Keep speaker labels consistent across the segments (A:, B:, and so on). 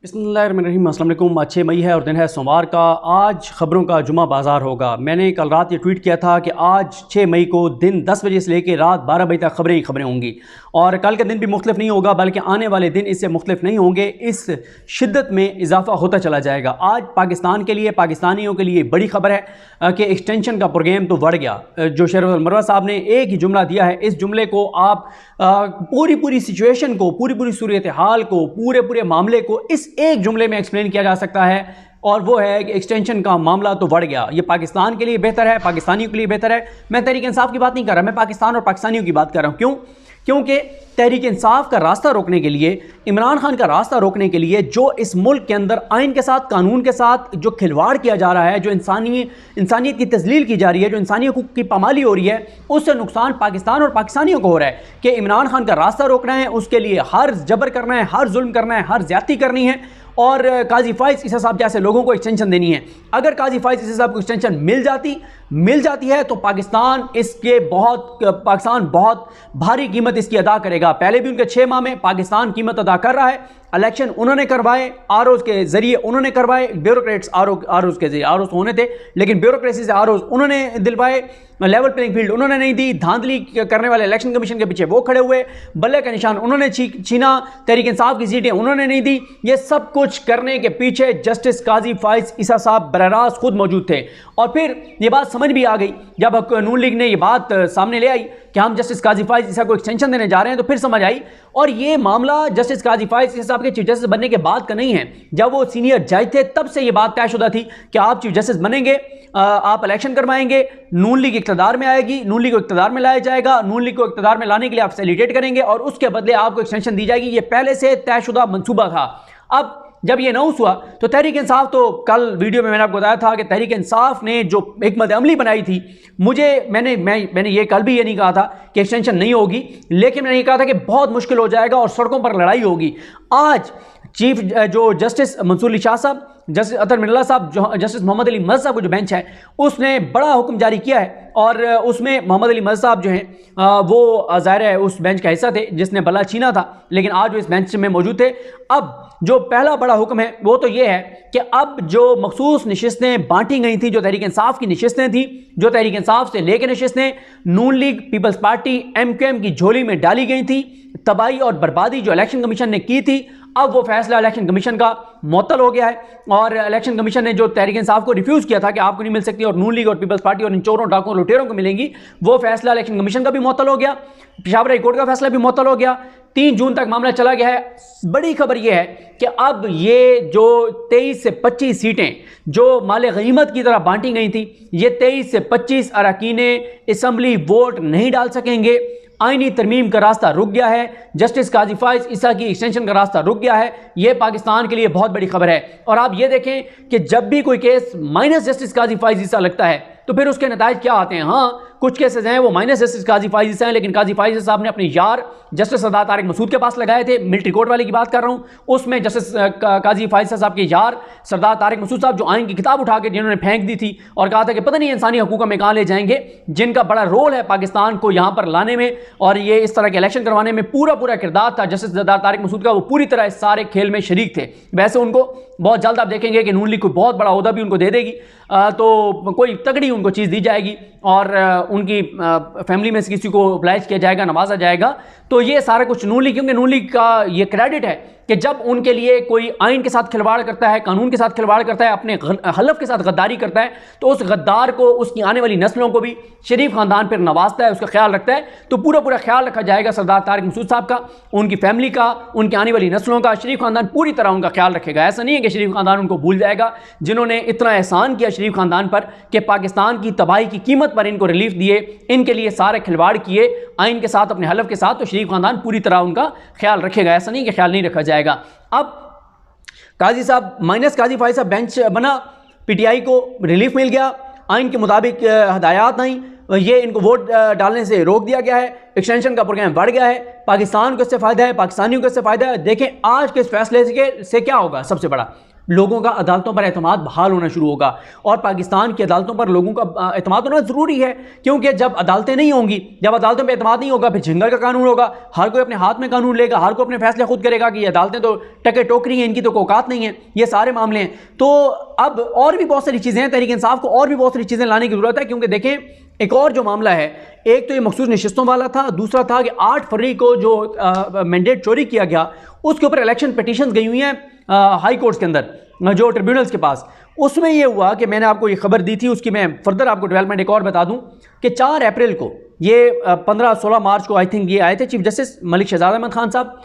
A: बिस्मिल्लाहिर्रहमानिर्रहीम। अस्सलाम वालेकुम। 6 मई है और दिन है सोमवार का। आज खबरों का जुमा बाजार होगा। मैंने कल रात ये ट्वीट किया था कि आज 6 मई को दिन 10 बजे से लेकर रात 12 बजे तक खबरें ही खबरें होंगी और कल का दिन भी मुख्तलिफ नहीं होगा बल्कि आने वाले दिन इससे मुख्तलिफ नहीं होंगे। इस शिद्दत में इजाफा होता चला जाएगा। आज पाकिस्तान के लिए, पाकिस्तानियों के लिए बड़ी खबर है कि एक्सटेंशन का प्रोग्राम तो बढ़ गया। जो शरफ मरवा साहब ने एक ही जुमला दिया है, इस जुमले को आप पूरी सिचुएशन को, पूरी सूरत हाल को, पूरे मामले को इस एक जुमले में एक्सप्लेन किया जा सकता है और वो है कि एक्सटेंशन का मामला तो बढ़ गया। ये पाकिस्तान के लिए बेहतर है, पाकिस्तानियों के लिए बेहतर है। मैं तहरीक इंसाफ की बात नहीं कर रहा, मैं पाकिस्तान और पाकिस्तानियों की बात कर रहा हूँ। क्योंकि तहरीक इंसाफ का रास्ता रोकने के लिए, इमरान खान का रास्ता रोकने के लिए जो इस मुल्क के अंदर आइन के साथ, कानून के साथ जो खिलवाड़ किया जा रहा है, जो इंसानियत की तजलील की जा रही है, जो इंसानी हकूक़ की पामाली हो रही है, उससे नुकसान पाकिस्तान और पाकिस्तानियों को हो रहा है। कि इमरान खान का रास्ता रोकना है, उसके लिए हर जबर करना है, हर जुल्म करना है, हर ज्यादती करनी है और काजी फाइज ईसा साहब जैसे लोगों को एक्सटेंशन देनी है। अगर काजी फाइज ईसा साहब को एक्सटेंशन मिल जाती है तो पाकिस्तान बहुत भारी कीमत इसकी अदा करेगा। पहले भी उनके 6 माह में पाकिस्तान कीमत अदा कर रहा है। इलेक्शन उन्होंने करवाए, आरओज के जरिए उन्होंने करवाए, ब्यूरोक्रेट्स आरओज के जरिए, आरओज होने थे लेकिन ब्यूरोक्रेसी से आरओज उन्होंने दिलवाए, लेवल प्लेइंग फील्ड उन्होंने नहीं दी, धांधली करने वाले इलेक्शन कमीशन के पीछे वो खड़े हुए, बल्ले का निशान उन्होंने छीना, तहरीक इंसाफ की सीटें उन्होंने नहीं दी। ये सब कुछ करने के पीछे जस्टिस काजी फाइज ईसा साहब बराह खुद मौजूद थे। और फिर ये बात समझ भी आ गई जब नून लीग ने ये बात सामने ले आई कि हम जस्टिस काजी फाइज ईसा को एक्सटेंशन देने जा रहे हैं, तो फिर समझ आई। और ये मामला जस्टिस काजी फाइज ईसा साहब के चीफ जस्टिस बनने के बाद का नहीं है। जब वो सीनियर जज थे तब से ये बात तयशुदा थी कि आप चीफ जस्टिस बनेंगे, आप इलेक्शन करवाएंगे, नून लीग इक़्तिदार में आएगी, नून लीग को इक़्तिदार में लाया जाएगा, नून लीग को इक़्तिदार में लाने के लिए आप फैसिलिटेट करेंगे और उसके बदले आपको एक्सटेंशन दी जाएगी। ये पहले से तयशुदा मंसूबा था। अब जब ये अनाउंस हुआ तो तहरीक इंसाफ, तो कल वीडियो में मैंने आपको बताया था कि तहरीक इंसाफ ने जो हिकमत अमली बनाई थी, मैंने ये कल भी ये नहीं कहा था कि एक्सटेंशन नहीं होगी, लेकिन मैंने ये कहा था कि बहुत मुश्किल हो जाएगा और सड़कों पर लड़ाई होगी। आज चीफ जो जस्टिस मंसूर अली शाह साहब, जस्टिस अतर मिर्ला साहब, जस्टिस मोहम्मद अली मज़ साहब का जो बेंच है उसने बड़ा हुक्म जारी किया है और उसमें मोहम्मद अली मज़ साहब जो हैं वो ज़ाहिर है उस बेंच का हिस्सा थे जिसने बल्ला छीना था, लेकिन आज वो इस बेंच में मौजूद थे। अब जो पहला बड़ा हुक्म है वो तो ये है कि अब जो मखसूस नशिस्तें बांटी गई थी, जो तहरीक इंसाफ की नशिस्तें थी, जो तहरीक इंसाफ से लेकर नशिस्तें नून लीग, पीपल्स पार्टी, MQM की झोली में डाली गई थी, तबाही और बर्बादी जो इलेक्शन कमीशन ने की थी, अब वो फैसला इलेक्शन कमीशन का मुअत्तल हो गया है। और इलेक्शन कमीशन ने जो तहरीक इंसाफ को रिफ्यूज़ किया था कि आपको नहीं मिल सकती और नून लीग और पीपल्स पार्टी और इन चोरों, डाकुओं, लुटेरों को मिलेंगी, वो फैसला इलेक्शन कमीशन का भी मुअत्तल हो गया, पेशावर हाई कोर्ट का फैसला भी मुअत्तल हो गया। 3 जून तक मामला चला गया है। बड़ी खबर यह है कि अब ये जो 23 से 25 सीटें जो माले गनीमत की तरह बांटी गई थी, ये 23 से 25 अरकाने असम्बली वोट नहीं डाल सकेंगे। आईनी तरमीम का रास्ता रुक गया है। जस्टिस काजी फाइज ईसा की एक्सटेंशन का रास्ता रुक गया है। यह पाकिस्तान के लिए बहुत बड़ी खबर है। और आप ये देखें कि जब भी कोई केस माइनस जस्टिस काजी फाइज ईसा लगता है तो फिर उसके नताइज क्या आते हैं। हाँ, कुछ केसेस हैं वो माइनस जस्टिस काजी फाइज ईसा हैं, लेकिन काजी फाइज साहब ने अपने यार जस्टिस सरदार तारिक मसूद के पास लगाए थे। मिलिट्री कोर्ट वाले की बात कर रहा हूँ, उसमें जस्टिस काजी फाइज साहब के यार सरदार तारिक मसूद साहब जो आइन की किताब उठा के जिन्होंने फेंक दी थी और कहा था कि पता नहीं इंसानी हकूक़ में कहाँ ले जाएंगे, जिनका बड़ा रोल है पाकिस्तान को यहाँ पर लाने में और ये इस तरह के इलेक्शन करवाने में पूरा किरदार था जस्टिस सरदार तारिक मसूद का। वो पूरी तरह इस सारे खेल में शरीक थे। वैसे उनको बहुत जल्द आप देखेंगे कि नून लीग को बहुत बड़ा ओहदा भी उनको दे देगी, तो कोई तगड़ी उनको चीज़ दी जाएगी और उनकी फैमिली में से किसी को ऑब्लाइज किया जाएगा, नवाजा जाएगा। तो ये सारा कुछ नून लीग, क्योंकि नून लीग का ये क्रेडिट है कि जब उनके लिए कोई आइन के साथ खिलवाड़ करता है, कानून के साथ खिलवाड़ करता है, अपने हलफ के साथ गद्दारी करता है, तो उस गद्दार को, उसकी आने वाली नस्लों को भी शरीफ खानदान पर नवाजता है, उसका ख्याल रखता है। तो पूरा ख्याल रखा जाएगा सरदार तारिक मसूद साहब का, उनकी फैमिली का, उनकी आने वाली नस्लों का। शरीफ खानदान पूरी तरह उनका ख्याल रखेगा। ऐसा नहीं है कि शरीफ खानदान उनको भूल जाएगा, जिन्होंने इतना एहसान किया शरीफ खानदान पर कि पाकिस्तान की तबाही की कीमत पर इनको रिलीफ दिए, इनके लिए सारे खिलवाड़ किए आइन के साथ, अपने हलफ के साथ। तो शरीफ खानदान पूरी तरह उनका ख्याल रखेगा। ऐसा नहीं कि ख्याल नहीं रखा जाएगा। अब काजी साहब माइनस काजी फाइज साहब बेंच बना, PTI को रिलीफ मिल गया, आइन के मुताबिक हदायत नहीं, ये इनको वोट डालने से रोक दिया गया है, एक्सटेंशन का प्रोग्राम बढ़ गया है, पाकिस्तान को इससे फ़ायदा है, पाकिस्तानियों को इससे फ़ायदा है। देखें आज के इस फैसले से क्या होगा। सबसे बड़ा लोगों का अदालतों पर एतमाद बहाल होना शुरू होगा। और पाकिस्तान की अदालतों पर लोगों का एतमाद होना ज़रूरी है, क्योंकि जब अदालतें नहीं होंगी, जब अदालतों पर एतमाद नहीं होगा, फिर झिंगर का कानून होगा, हर कोई अपने हाथ में कानून लेगा, हर कोई अपने फैसले खुद करेगा कि ये अदालतें तो टके टोकरी हैं, इनकी तो औकात नहीं है, ये सारे मामले हैं। तो अब और भी बहुत सारी चीज़ें हैं, तहरीक इंसाफ को और भी बहुत सारी चीज़ें लाने की ज़रूरत है, क्योंकि देखें एक और जो मामला है, एक तो ये मखसूस नशिस्तों वाला था, दूसरा था कि 8 फरवरी को जो मैंडेट चोरी किया गया उसके ऊपर इलेक्शन पिटीशंस गई हुई हैं हाई कोर्ट्स के अंदर, जो ट्रिब्यूनल्स के पास। उसमें ये हुआ कि मैंने आपको ये खबर दी थी, उसकी मैं फर्दर आपको डेवलपमेंट एक और बता दूं कि 4 अप्रैल को ये 15-16 मार्च को आई थिंक ये आए थे चीफ जस्टिस मलिक शहजाद अहमद खान साहब।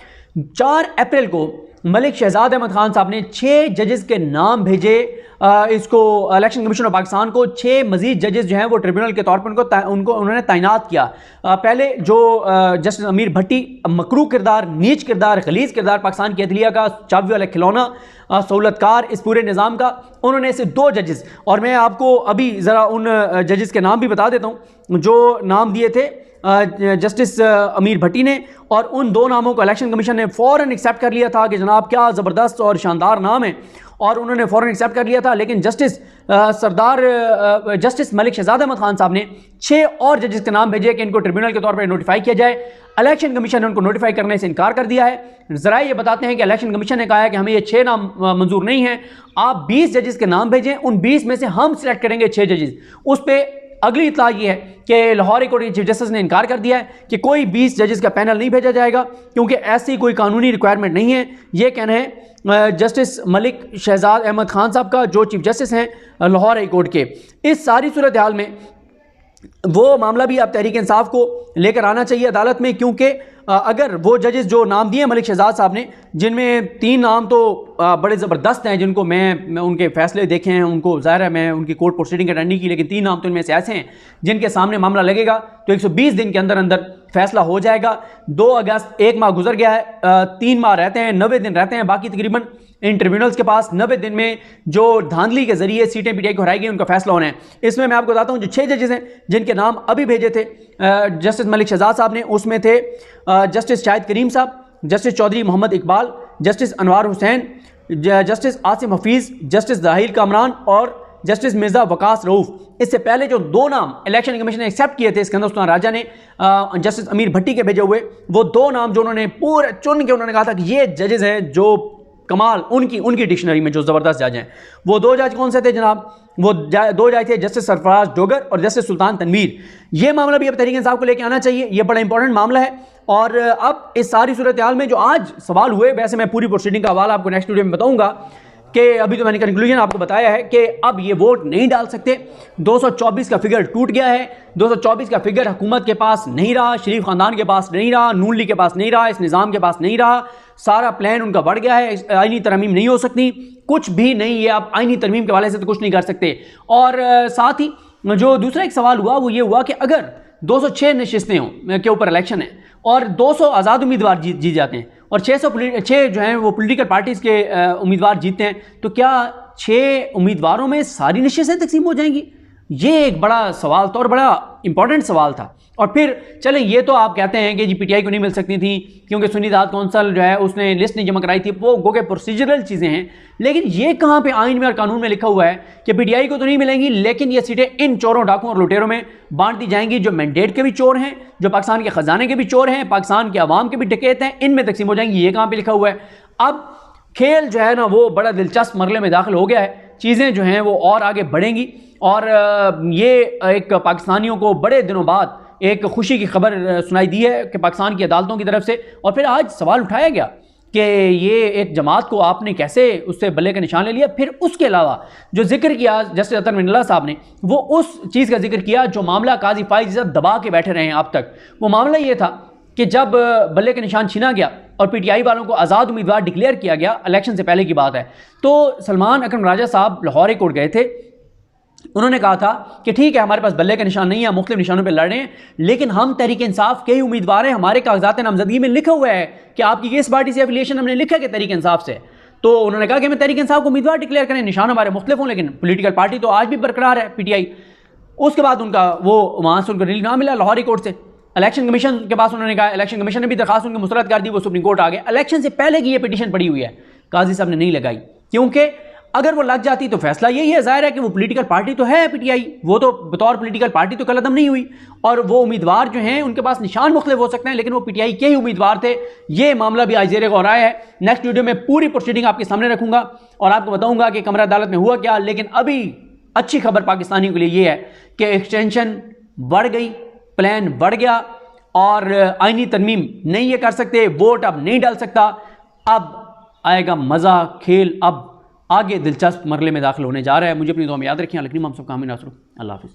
A: 4 अप्रैल को मलिक शहजाद अहमद खान साहब ने 6 जजेस के नाम भेजे इसको इलेक्शन कमीशन ऑफ पाकिस्तान को। 6 मजीद जजेस जो हैं वो ट्रिब्यूनल के तौर पर उनको उन्होंने तैनात किया। पहले जो जस्टिस अमीर भट्टी, मकरू किरदार, नीच किरदार, खलीज किरदार, पाकिस्तान की अदलिया का चाबी वाला खिलौना, सहूलतकार इस पूरे निज़ाम का, उन्होंने ऐसे 2 जजेस, और मैं आपको अभी ज़रा उन जजेस के नाम भी बता देता हूँ जो नाम दिए थे जस्टिस अमीर भट्टी ने, और उन 2 नामों को इलेक्शन कमीशन ने फ़ौरन एक्सेप्ट कर लिया था कि जनाब क्या ज़बरदस्त और शानदार नाम है, और उन्होंने फ़ौरन एक्सेप्ट कर लिया था। लेकिन जस्टिस मलिक शहजाद अहमद खान साहब ने 6 और जजेस के नाम भेजे कि इनको ट्रिब्यूनल के तौर पर नोटिफाई किया जाए। इलेक्शन कमीशन ने उनको नोटिफाई करने से इनकार कर दिया है। ज़रा ये बताते हैं कि इलेक्शन कमीशन ने कहा है कि हमें ये 6 नाम मंजूर नहीं है, आप 20 जजेस के नाम भेजें, उन 20 में से हम सिलेक्ट करेंगे 6 जजेस। उस पर अगली इत्तला ये है कि लाहौर हाई कोर्ट के चीफ जस्टिस ने इनकार कर दिया है कि कोई 20 जजेस का पैनल नहीं भेजा जाएगा, क्योंकि ऐसी कोई कानूनी रिक्वायरमेंट नहीं है। ये कहना है जस्टिस मलिक शहजाद अहमद खान साहब का, जो चीफ जस्टिस हैं लाहौर हाई कोर्ट के। इस सारी सूरत हाल में वो मामला भी अब तहरीक इंसाफ को लेकर आना चाहिए अदालत में, क्योंकि अगर वो जजेस जो नाम दिए मलिक शहजाद साहब ने, जिनमें 3 नाम तो बड़े ज़बरदस्त हैं, जिनको मैं उनके फैसले देखे हैं, उनको ज़ाहिर है मैं उनकी कोर्ट प्रोसीडिंग अटेंड नहीं की, लेकिन 3 नाम तो इनमें से ऐसे हैं जिनके सामने मामला लगेगा तो 120 दिन के अंदर अंदर फैसला हो जाएगा। 2 अगस्त 1 माह गुजर गया है, 3 माह रहते हैं, 90 दिन रहते हैं बाकी तकरीबन इन ट्रिब्यूनल्स के पास। 90 दिन में जो धांधली के जरिए सीटें पीटीआई को हराई गई उनका फैसला होना है। इसमें मैं आपको बताता हूँ जो 6 जजेस हैं जिनके नाम अभी भेजे थे जस्टिस मलिक शहजाद साहब ने, उसमें थे जस्टिस शाहिद करीम साहब, जस्टिस चौधरी मोहम्मद इकबाल, जस्टिस अनवार हुसैन, जस्टिस आसिम हफीज़, जस्टिस जाहिल कामरान और जस्टिस मिर्ज़ा वकास रऊफ़। इससे पहले जो 2 नाम इलेक्शन कमीशन ने एक्सेप्ट किए थे, सिकंदर सुल्तान राजा ने जस्टिस अमीर भट्टी के भेजे हुए, वो 2 नाम जो उन्होंने पूरे चुन के उन्होंने कहा था कि ये जजेस हैं जो कमाल, उनकी डिक्शनरी में जो ज़बरदस्त जज हैं। वो 2 जज कौन से थे जनाब? वो 2 जज थे जस्टिस सरफराज डोगर और जस्टिस सुल्तान तनवीर। ये मामला भी अब तहरीक इंसाफ को लेकर आना चाहिए, ये बड़ा इंपॉर्टेंट मामला है। और अब इस सारी सूरत हाल में जो आज सवाल हुए, वैसे मैं पूरी प्रोसीडिंग का हवाला आपको नेक्स्ट वीडियो में बताऊंगा कि अभी तो मैंने कंक्लूजन आपको बताया है कि अब ये वोट नहीं डाल सकते। 224 का फिगर टूट गया है, 224 का फिगर हुकूमत के पास नहीं रहा, शरीफ खानदान के पास नहीं रहा, नून लीग के पास नहीं रहा, इस निज़ाम के पास नहीं रहा, सारा प्लान उनका बढ़ गया है। आईनी तरमीम नहीं हो सकती, कुछ भी नहीं, ये आप आईनी तरमीम के वाले से तो कुछ नहीं कर सकते। और साथ ही जो दूसरा एक सवाल हुआ वो ये हुआ कि अगर 206 नशिस्तें हों के ऊपर इलेक्शन है और 200 आज़ाद उम्मीदवार जीत जाते हैं और 6 जो हैं वो पॉलिटिकल पार्टीज़ के उम्मीदवार जीतते हैं, तो क्या 6 उम्मीदवारों में सारी नशिस्तें तकसीम हो जाएंगी? ये एक बड़ा सवाल था और बड़ा इंपॉर्टेंट सवाल था। और फिर चलें, ये तो आप कहते हैं कि जी पीटीआई को नहीं मिल सकती थी क्योंकि सुन्नी दाद कौंसल जो है उसने लिस्ट नहीं जमा कराई थी, वो गो के प्रोसीजरल चीज़ें हैं। लेकिन ये कहाँ पे आइन में और कानून में लिखा हुआ है कि पीटीआई को तो नहीं मिलेंगी, लेकिन ये सीटें इन चोरों, डाकुओं और लुटेरों में बांट दी जाएंगी जो मैंडेट के भी चोर हैं, जो पाकिस्तान के खजाने के भी चोर हैं, पाकिस्तान के अवाम के भी डकैत हैं, इनमें तकसीम हो जाएंगी। ये कहाँ पर लिखा हुआ है? अब खेल जो है ना वो बड़ा दिलचस्प मरले में दाखिल हो गया है, चीज़ें जो हैं वो और आगे बढ़ेंगी। और ये एक पाकिस्तानियों को बड़े दिनों बाद एक खुशी की खबर सुनाई दी है कि पाकिस्तान की अदालतों की तरफ से। और फिर आज सवाल उठाया गया कि ये एक जमात को आपने कैसे उससे बल्ले का निशान ले लिया। फिर उसके अलावा जो जिक्र किया जस्टिस अतर मिनल्ला साहब ने, वो उस चीज़ का जिक्र किया जो मामला काजी फाइज दबा के बैठे रहे हैं अब तक। वो मामला ये था कि जब बल्ले का निशान छीना गया और पीटीआई वालों को आज़ाद उम्मीदवार डिक्लेयर किया गया, इलेक्शन से पहले की बात है, तो सलमान अकरम राजा साहब लाहौर हाई कोर्ट गए थे। उन्होंने कहा था कि ठीक है हमारे पास बल्ले का निशान नहीं है, मुख्तलिफ निशानों पे लड़ रहे हैं, लेकिन हम तहरीक इंसाफ के ही उम्मीदवार हैं, हमारे कागजात नामजदगी में लिखा हुआ है कि आपकी किस पार्टी से एफिलिएशन, हमने लिखा है कि तहरीक इंसाफ से। तो उन्होंने कहा कि हमें तहरीक इंसाफ को उम्मीदवार डिक्लेयर करें, निशान हमारे मुख्तलिफ हों, लेकिन पोलिटिकल पार्टी तो आज भी बरकरार है पीटीआई। उसके बाद उनका वो वहाँ से उनको रिलीफ ना मिला लाहौर हाई कोर्ट से, इलेक्शन कमीशन के पास उन्होंने कहा, इलेक्शन कमीशन ने भी दरखास्त उनकी मुस्तरद कर दी, वो सुप्रीम कोर्ट आ गए। इलेक्शन से पहले की ये पिटीशन पड़ी हुई है, काजी साहब ने नहीं लगाई, क्योंकि अगर वो लग जाती तो फैसला यही है, जाहिर है कि वो पॉलिटिकल पार्टी तो है पीटीआई, वो तो बतौर पॉलिटिकल पार्टी तो कलअदम नहीं हुई, और वो उम्मीदवार जो हैं उनके पास निशान मुख्तलिफ हो सकते हैं, लेकिन वो पीटीआई के ही उम्मीदवार थे। ये मामला भी आज ज़ेर गौर आया है। नेक्स्ट वीडियो में पूरी प्रोसीडिंग आपके सामने रखूंगा और आपको बताऊंगा कि कमरा अदालत में हुआ क्या। लेकिन अभी अच्छी खबर पाकिस्तानियों के लिए ये है कि एक्सटेंशन बढ़ गई, प्लान बढ़ गया, और आईनी तरमीम नहीं ये कर सकते, वोट अब नहीं डाल सकता। अब आएगा मज़ा, खेल अब आगे दिलचस्प मरले में दाखिल होने जा रहा है। मुझे अपनी दुआ में याद रखिए। अलकरीम हम सब काम नासर। अल्लाह हाफिज़।